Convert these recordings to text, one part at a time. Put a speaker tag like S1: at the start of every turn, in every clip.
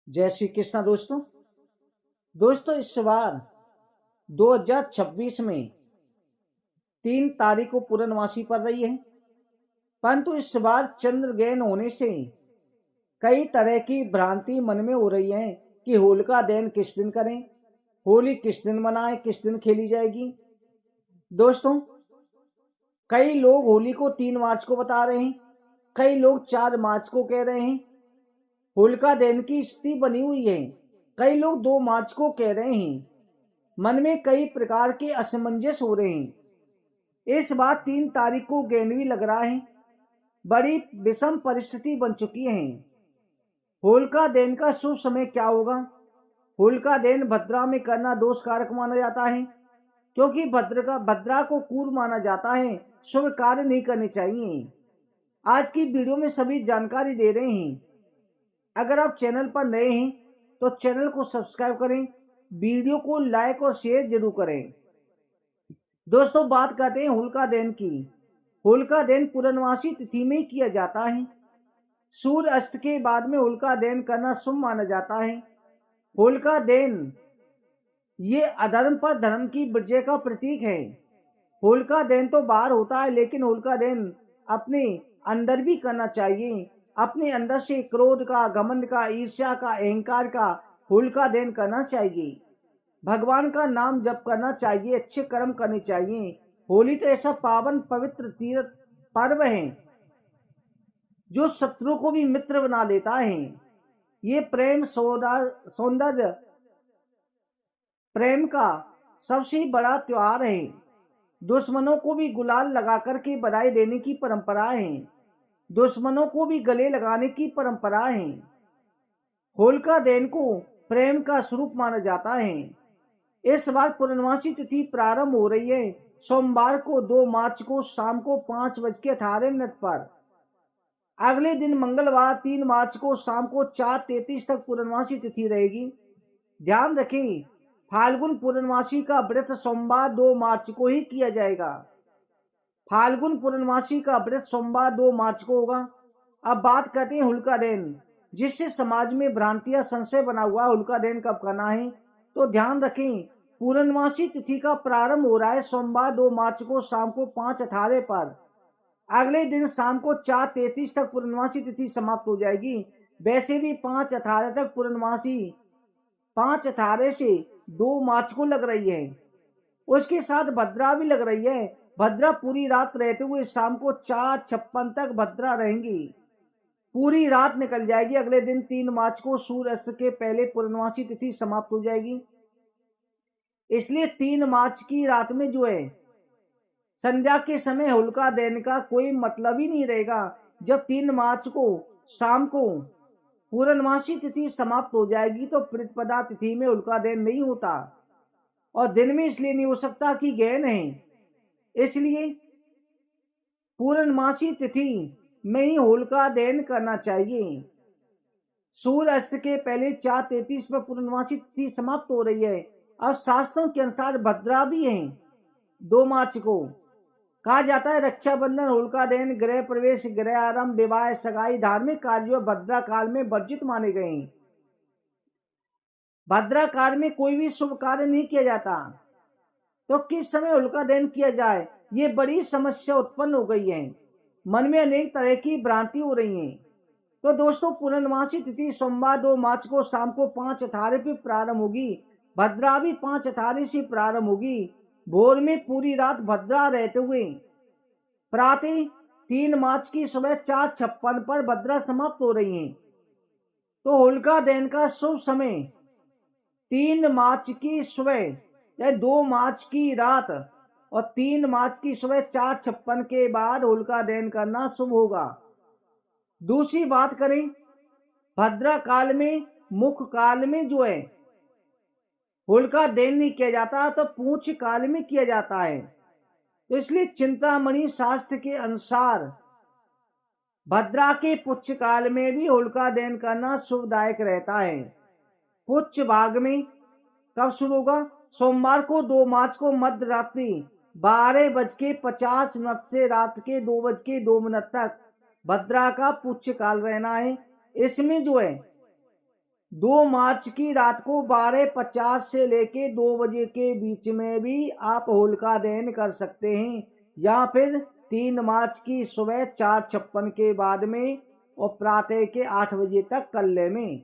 S1: जय श्री कृष्णा दोस्तों। इस बार 2026 में 3 तारीख को पूर्णमासी पड़ रही है, परंतु इस बार चंद्र ग्रहण होने से कई तरह की भ्रांति मन में हो रही है कि होलिका दहन किस दिन करें, होली किस दिन मनाएं, किस दिन खेली जाएगी। दोस्तों, कई लोग होली को 3 मार्च को बता रहे हैं, कई लोग 4 मार्च को कह रहे हैं। होलिका दहन की स्थिति बनी हुई है, कई लोग 2 मार्च को कह रहे हैं। मन में कई प्रकार के असमंजस हो रहे हैं। इस बार 3 तारीख को ग्रहण भी लग रहा है। बड़ी विषम परिस्थिति बन चुकी है। होलिका दहन का शुभ समय क्या होगा? होलिका दहन भद्रा में करना दोष कारक माना जाता है, क्योंकि भद्रा को कूर माना जाता है, शुभ कार्य नहीं करने चाहिए। आज की वीडियो में सभी जानकारी दे रहे हैं। अगर आप चैनल पर नए हैं तो चैनल को सब्सक्राइब करें, वीडियो को लाइक और शेयर जरूर करें। दोस्तों, बात करते हैं होलिका दहन की। होलिका दहन पूर्णमासी तिथि में किया जाता है। सूर्य अस्त के बाद में होलिका दहन करना शुभ माना जाता है। होलिका दहन ये अधर्म पर धर्म की विजय का प्रतीक है। होलिका दहन तो बाहर होता है, लेकिन होलिका दहन अपने अंदर भी करना चाहिए। अपने अंदर से क्रोध का, घमंड का, ईर्ष्या का, अहंकार का होलिका दहन करना चाहिए। भगवान का नाम जप करना चाहिए, अच्छे कर्म करने चाहिए। होली तो ऐसा पावन पवित्र तीर्थ पर्व है जो शत्रु को भी मित्र बना देता है। ये प्रेम सौंदर्य प्रेम का सबसे बड़ा त्योहार है। दुश्मनों को भी गुलाल लगा करके बधाई देने की परंपरा है। दुश्मनों को भी गले लगाने की परंपरा है। होलिका दहन को प्रेम का स्वरूप माना जाता है। इस बार पूर्णमासी तिथि प्रारंभ हो रही है सोमवार को 2 मार्च को शाम को 5:18 पर। अगले दिन मंगलवार 3 मार्च को शाम को 4:33 तक पूर्णमासी तिथि रहेगी। ध्यान रखें, फाल्गुन पूर्णमासी का व्रत सोमवार 2 मार्च को ही किया जाएगा। फाल्गुन पूर्णमासी का व्रत सोमवार 2 मार्च को होगा। अब बात करते हैं होलिका दहन, जिससे समाज में भ्रांतियां संशय बना हुआ। होलिका दहन कब करना है तो ध्यान रखें, पूर्णमासी तिथि का प्रारंभ हो रहा है सोमवार 2 मार्च को शाम को 5:18 पर। अगले दिन शाम को 4:33 तक पूर्णमासी तिथि समाप्त हो जाएगी। वैसे भी 5:18 तक पूर्णमासी 5:18 से 2 मार्च को लग रही है। उसके साथ भद्रा भी लग रही है। भद्रा पूरी रात रहते हुए शाम को 4:56 तक भद्रा रहेंगी। पूरी रात निकल जाएगी। अगले दिन 3 मार्च को सूर्य अस्त के पहले पूर्णमासी तिथि समाप्त हो जाएगी। इसलिए 3 मार्च की रात में जो है संध्या के समय होलिका दहन का कोई मतलब ही नहीं रहेगा। जब 3 मार्च को शाम को पूर्णमासी तिथि समाप्त हो जाएगी तो प्रतिपदा तिथि में होलिका दहन नहीं होता, और दिन में इसलिए नहीं हो सकता कि ग्रहण है। इसलिए पूर्णमासी तिथि में ही होलिका दहन करना चाहिए। सूर्य अस्त के पहले 4:33 पर पूर्णमासी तिथि समाप्त हो रही है। अब शास्त्रों के अनुसार भद्रा भी है 2 मार्च को। कहा जाता है रक्षाबंधन, होलिका दहन, गृह प्रवेश, गृह आरंभ, विवाह, सगाई, धार्मिक कार्यों भद्रा काल में वर्जित माने गए हैं। भद्रा काल में कोई भी शुभ कार्य नहीं किया जाता, तो किस समय होलिका दहन किया जाए, ये बड़ी समस्या उत्पन्न हो गई है। मन में अनेक तरह की भ्रांति हो रही है। तो दोस्तों, पूर्णमासी तिथि सोमवार 2 मार्च को शाम को 5:18 पे प्रारंभ होगी। भद्रा भी 5:18 से प्रारंभ होगी। भोर में पूरी रात भद्रा रहते हुए प्रातः 3 मार्च की सुबह 4:56 पर भद्रा समाप्त हो रही है। तो होलिका दहन का शुभ समय 3 मार्च की सुबह या 2 मार्च की रात और 3 मार्च की सुबह 4:56 के बाद होलिका दहन करना शुभ होगा। दूसरी बात करें, भद्रा काल में मुख्य काल में जो है होलिका दहन नहीं किया जाता, तो पूछ काल में किया जाता है। तो इसलिए चिंतामणि शास्त्र के अनुसार भद्रा के पुच्छ काल में भी होलिका दहन करना शुभदायक रहता है। पुच्छ भाग में कब शुरू होगा? सोमवार को 2 मार्च को मध्य रात्रि 12:50 से रात के 2:02 तक भद्रा का पुच्छ काल रहना है। इसमें जो है 2 मार्च की रात को 12:50 से लेके 2 बजे के बीच में भी आप होलिका दहन कर सकते हैं, या फिर 3 मार्च की सुबह 4:56 के बाद में और प्रातः के 8 बजे तक कर ले में।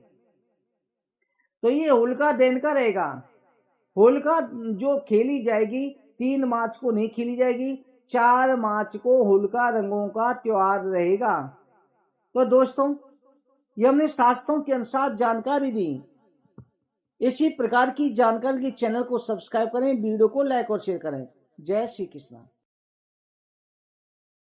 S1: तो ये होलिका दहन का रहेगा। होलिका जो खेली जाएगी 3 मार्च को नहीं खेली जाएगी, 4 मार्च को होलिका रंगों का त्योहार रहेगा। तो दोस्तों, ये हमने शास्त्रों के अनुसार जानकारी दी। इसी प्रकार की जानकारी के चैनल को सब्सक्राइब करें, वीडियो को लाइक और शेयर करें। जय श्री कृष्ण।